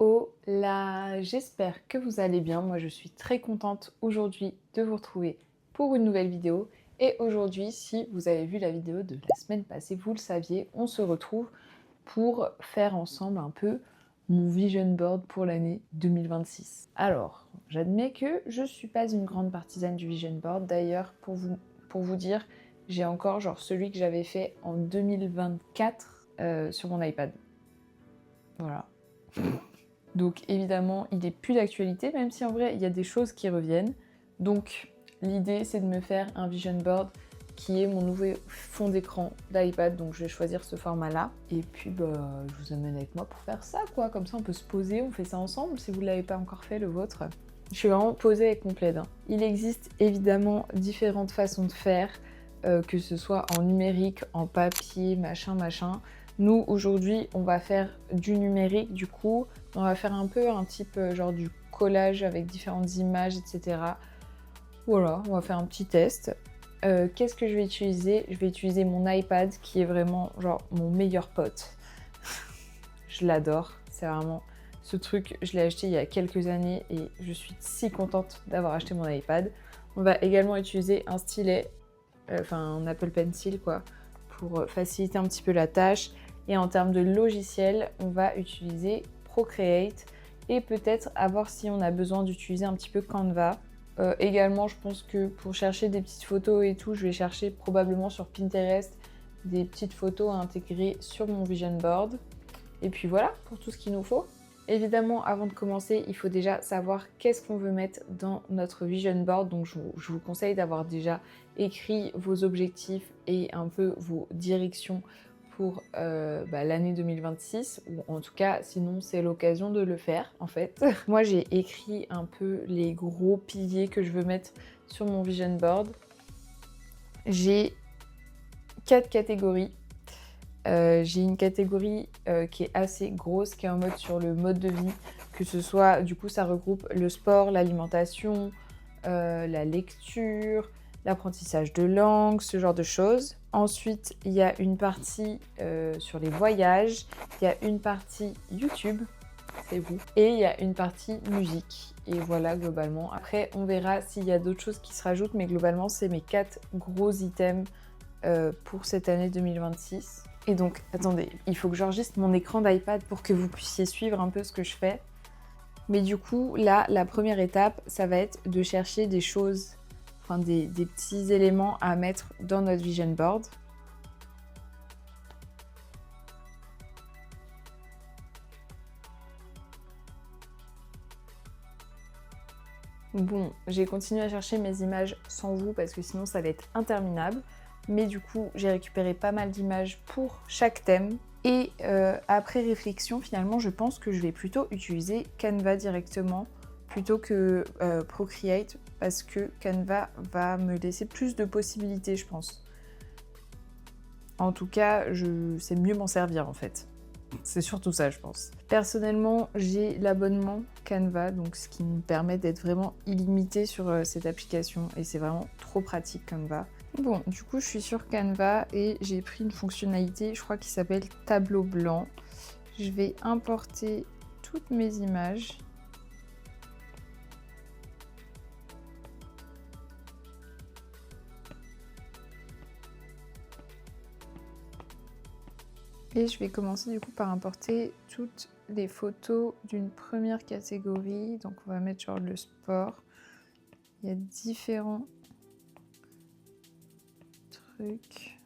Hola, j'espère que vous allez bien. Moi, je suis très contente aujourd'hui de vous retrouver pour une nouvelle vidéo. Et aujourd'hui, si vous avez vu la vidéo de la semaine passée, vous le saviez, on se retrouve pour faire ensemble un peu mon vision board pour l'année 2026. Alors, j'admets que je suis pas une grande partisane du vision board. D'ailleurs, pour vous dire, j'ai encore genre celui que j'avais fait en 2024 sur mon iPad. Voilà. Donc évidemment, il n'est plus d'actualité, même si en vrai, il y a des choses qui reviennent. Donc l'idée, c'est de me faire un vision board qui est mon nouveau fond d'écran d'iPad. Donc je vais choisir ce format-là. Et puis, je vous amène avec moi pour faire ça, quoi. Comme ça, on peut se poser, on fait ça ensemble, si vous ne l'avez pas encore fait, le vôtre. Je suis vraiment posée avec mon plaid. Il existe évidemment différentes façons de faire, que ce soit en numérique, en papier, machin. Nous, aujourd'hui, on va faire du numérique, du coup. On va faire un peu un type genre du collage avec différentes images, etc. Voilà, on va faire un petit test. Qu'est-ce que je vais utiliser? Je vais utiliser mon iPad qui est vraiment genre mon meilleur pote. Je l'adore, c'est vraiment ce truc, je l'ai acheté il y a quelques années et je suis si contente d'avoir acheté mon iPad. On va également utiliser un stylet, enfin un Apple Pencil quoi, pour faciliter un petit peu la tâche. Et en termes de logiciel, on va utiliser Procreate et peut-être à voir si on a besoin d'utiliser un petit peu Canva. Également, je pense que pour chercher des petites photos et tout, je vais chercher probablement sur Pinterest des petites photos à intégrer sur mon vision board. Et puis voilà, pour tout ce qu'il nous faut. Évidemment, avant de commencer, il faut déjà savoir qu'est-ce qu'on veut mettre dans notre vision board. Donc je vous conseille d'avoir déjà écrit vos objectifs et un peu vos directions pour l'année 2026, ou en tout cas, sinon c'est l'occasion de le faire en fait. Moi j'ai écrit un peu les gros piliers que je veux mettre sur mon vision board. J'ai 4 catégories. J'ai une catégorie qui est assez grosse, qui est en mode sur le mode de vie, que ce soit, du coup ça regroupe le sport, l'alimentation, la lecture, l'apprentissage de langue, ce genre de choses. Ensuite, il y a une partie sur les voyages, il y a une partie YouTube, c'est vous, et il y a une partie musique. Et voilà, globalement. Après, on verra s'il y a d'autres choses qui se rajoutent, mais globalement, c'est mes 4 gros items pour cette année 2026. Et donc, attendez, il faut que j'enregistre mon écran d'iPad pour que vous puissiez suivre un peu ce que je fais. Mais du coup, là, la première étape, ça va être de chercher des choses, enfin des petits éléments à mettre dans notre vision board. Bon, j'ai continué à chercher mes images sans vous parce que sinon ça va être interminable. Mais du coup, j'ai récupéré pas mal d'images pour chaque thème. Et après réflexion, finalement, je pense que je vais plutôt utiliser Canva directement plutôt que Procreate parce que Canva va me laisser plus de possibilités, je pense. En tout cas, c'est mieux m'en servir en fait. C'est surtout ça, je pense. Personnellement, j'ai l'abonnement Canva, donc ce qui me permet d'être vraiment illimité sur cette application et c'est vraiment trop pratique Canva. Bon, du coup, je suis sur Canva et j'ai pris une fonctionnalité, je crois, qui s'appelle tableau blanc. Je vais importer toutes mes images. Et je vais commencer du coup par importer toutes les photos d'une première catégorie. Donc on va mettre genre le sport. Il y a différents trucs.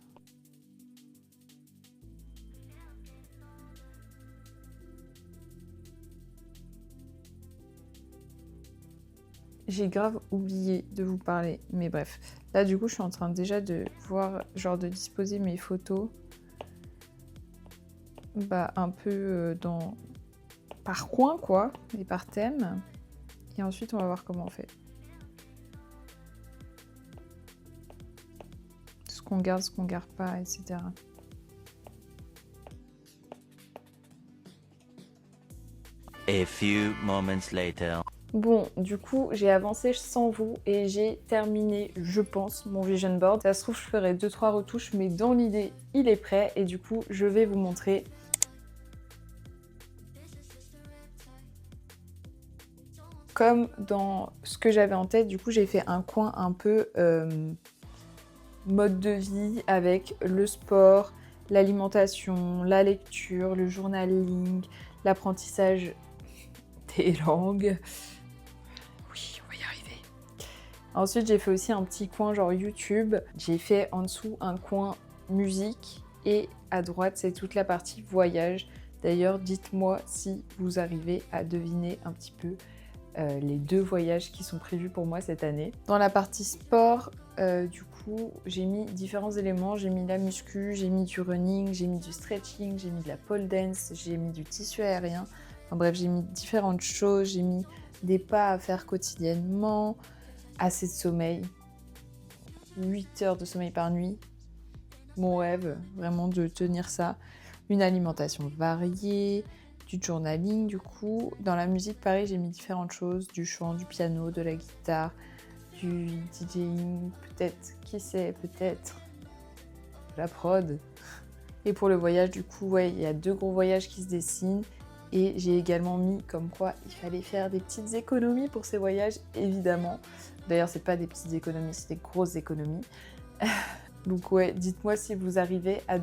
J'ai grave oublié de vous parler, mais bref. Là du coup je suis en train déjà de voir, genre de disposer mes photos un peu par coin quoi, et par thème. Et ensuite on va voir comment on fait. Ce qu'on garde, ce qu'on garde pas, etc. A few moments later. Bon, du coup, j'ai avancé sans vous et j'ai terminé, je pense, mon vision board. Ça se trouve, je ferai 2-3 retouches, mais dans l'idée, il est prêt. Et du coup, je vais vous montrer comme dans ce que j'avais en tête, du coup, j'ai fait un coin un peu mode de vie avec le sport, l'alimentation, la lecture, le journaling, l'apprentissage des langues. Oui, on va y arriver. Ensuite, j'ai fait aussi un petit coin genre YouTube. J'ai fait en dessous un coin musique et à droite, c'est toute la partie voyage. D'ailleurs, dites-moi si vous arrivez à deviner un petit peu les 2 voyages qui sont prévus pour moi cette année. Dans la partie sport, du coup, j'ai mis différents éléments. J'ai mis la muscu, j'ai mis du running, j'ai mis du stretching, j'ai mis de la pole dance, j'ai mis du tissu aérien. Enfin bref, j'ai mis différentes choses. J'ai mis des pas à faire quotidiennement, assez de sommeil, 8 heures de sommeil par nuit. Mon rêve, vraiment de tenir ça. Une alimentation variée, du journaling du coup. Dans la musique, pareil, j'ai mis différentes choses, du chant, du piano, de la guitare, du DJing, peut-être, qui sait, peut-être, la prod. Et pour le voyage, du coup, ouais, il y a 2 gros voyages qui se dessinent. Et j'ai également mis comme quoi il fallait faire des petites économies pour ces voyages, évidemment. D'ailleurs, c'est pas des petites économies, c'est des grosses économies. Donc ouais, dites-moi si vous arrivez à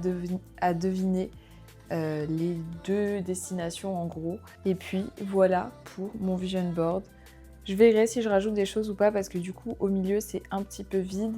deviner les 2 destinations en gros. Et puis voilà pour mon vision board. Je verrai si je rajoute des choses ou pas parce que du coup au milieu c'est un petit peu vide.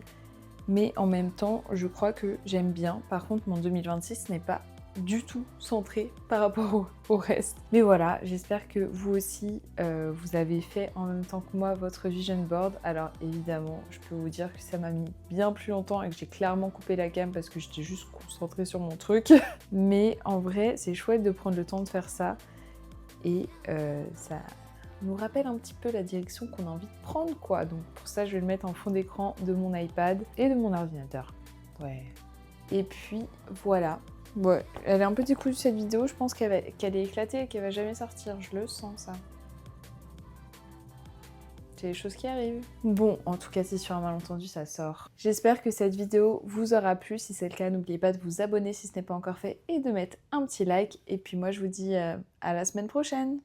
Mais en même temps je crois que j'aime bien. Par contre mon 2026 n'est pas du tout centré par rapport au reste. Mais voilà, j'espère que vous aussi, vous avez fait en même temps que moi votre vision board. Alors évidemment, je peux vous dire que ça m'a mis bien plus longtemps et que j'ai clairement coupé la gamme parce que j'étais juste concentrée sur mon truc. Mais en vrai, c'est chouette de prendre le temps de faire ça. Et ça nous rappelle un petit peu la direction qu'on a envie de prendre, quoi. Donc pour ça, je vais le mettre en fond d'écran de mon iPad et de mon ordinateur. Ouais. Et puis voilà. Ouais, elle est un peu décousue cette vidéo, je pense qu'elle est éclatée et qu'elle va jamais sortir, je le sens ça. C'est les choses qui arrivent. Bon, en tout cas, si sur un malentendu, ça sort. J'espère que cette vidéo vous aura plu. Si c'est le cas, n'oubliez pas de vous abonner si ce n'est pas encore fait et de mettre un petit like. Et puis moi, je vous dis à la semaine prochaine.